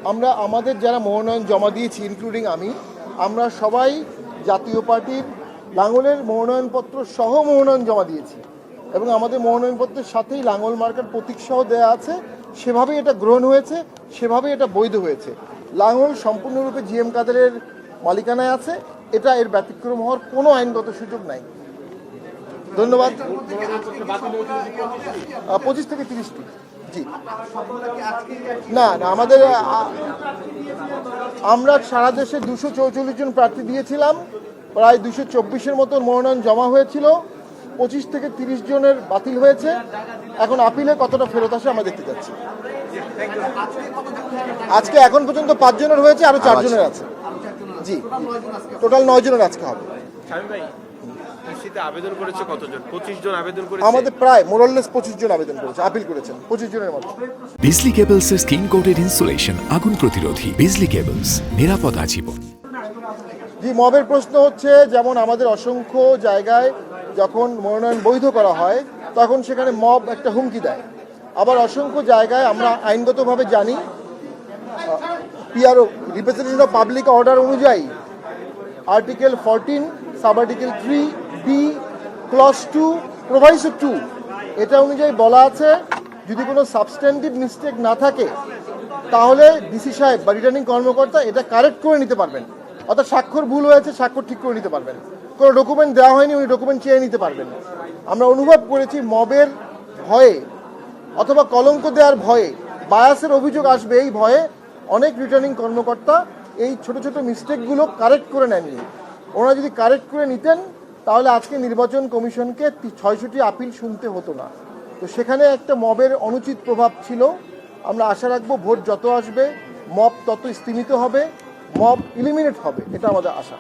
আমরা আমাদের যারা মনোনয়ন জমা দিয়েছি ইনক্লুডিং আমরা সবাই জাতীয় পার্টির লাঙ্গলের মনোনয়নপত্র সহ মনোনয়ন জমা দিয়েছি এবং আমাদের মনোনয়নপত্রের সাথেই লাঙ্গল মার্কার প্রতীক সহ দেওয়া আছে। সেভাবেই এটা গ্রহণ হয়েছে, সেভাবেই এটা বৈধ হয়েছে। লাঙ্গল সম্পূর্ণরূপে জিএম কাদেরের মালিকানায় আছে, এটা এর ব্যতিক্রম হওয়ার কোনো আইনগত সুযোগ নাই। ধন্যবাদ। 25 থেকে 30টি। জি না আমাদের আমরা সারা দেশে 244 জন প্রার্থী দিয়েছিলাম, প্রায় 224-এর মতো মনোনয়ন জমা হয়েছিল। 25 থেকে 30 জনের বাতিল হয়েছে। এখন আপিলে কতটা ফেরত আসে আমরা দেখতে যাচ্ছি। আজকে এখন পর্যন্ত 5 জনের হয়েছে, আরো 4 জনের আছে। জি টোটাল 9 জনের আজকে হবে। আবেদন করেছে কতজন? 25 জন আবেদন করেছে। আমাদের প্রায় মোরাললেস 25 জন আবেদন করেছে, আপিল করেছেন 25 জনের মতো। বিজলি কেবলস এর স্কিন কোটেড ইনসুলেশন আগুন প্রতিরোধী। বিজলি কেবলস, নিরাপদ আজীবন। জি মবের প্রশ্ন হচ্ছে, যেমন আমাদের অসংখ্য জায়গায় যখন মনোনয়ন বৈধ করা হয় তখন সেখানে মব একটা হুমকি দেয়। আবার অসংখ্য জায়গায় আমরা আইনগতভাবে জানি PRO representation of public order অনুযায়ী article 14 sub article 3B clause 2 proviso 2 এটা অনুযায়ী বলা আছে যদি কোনো সাবস্ট্যান্টিভ মিস্টেক না থাকে তাহলে ডিসি সাহেব বা রিটার্নিং কর্মকর্তা এটা কারেক্ট করে নিতে পারবেন। অর্থাৎ স্বাক্ষর ভুল হয়েছে, স্বাক্ষর ঠিক করে নিতে পারবেন। কোনো ডকুমেন্ট দেওয়া হয়নি, উনি ডকুমেন্ট চেয়ে নিতে পারবেন। আমরা অনুভব করেছি মবের ভয়ে অথবা কলঙ্ক দেওয়ার ভয়ে, বায়াসের অভিযোগ আসবে এই ভয়ে অনেক রিটার্নিং কর্মকর্তা এই ছোট ছোট মিস্টেকগুলো কারেক্ট করে নেননি। ওনারা যদি কারেক্ট করে নিতেন তাহলে আজকে নির্বাচন কমিশনকে 600টি আপিল শুনতে হতো না। তো সেখানে একটা মবের অনুচিত প্রভাব ছিল। আমরা আশা রাখবো ভোট যত আসবে মব তত স্তীমিত হবে, মব ইলিমিনেট হবে, এটা আমাদের আশা।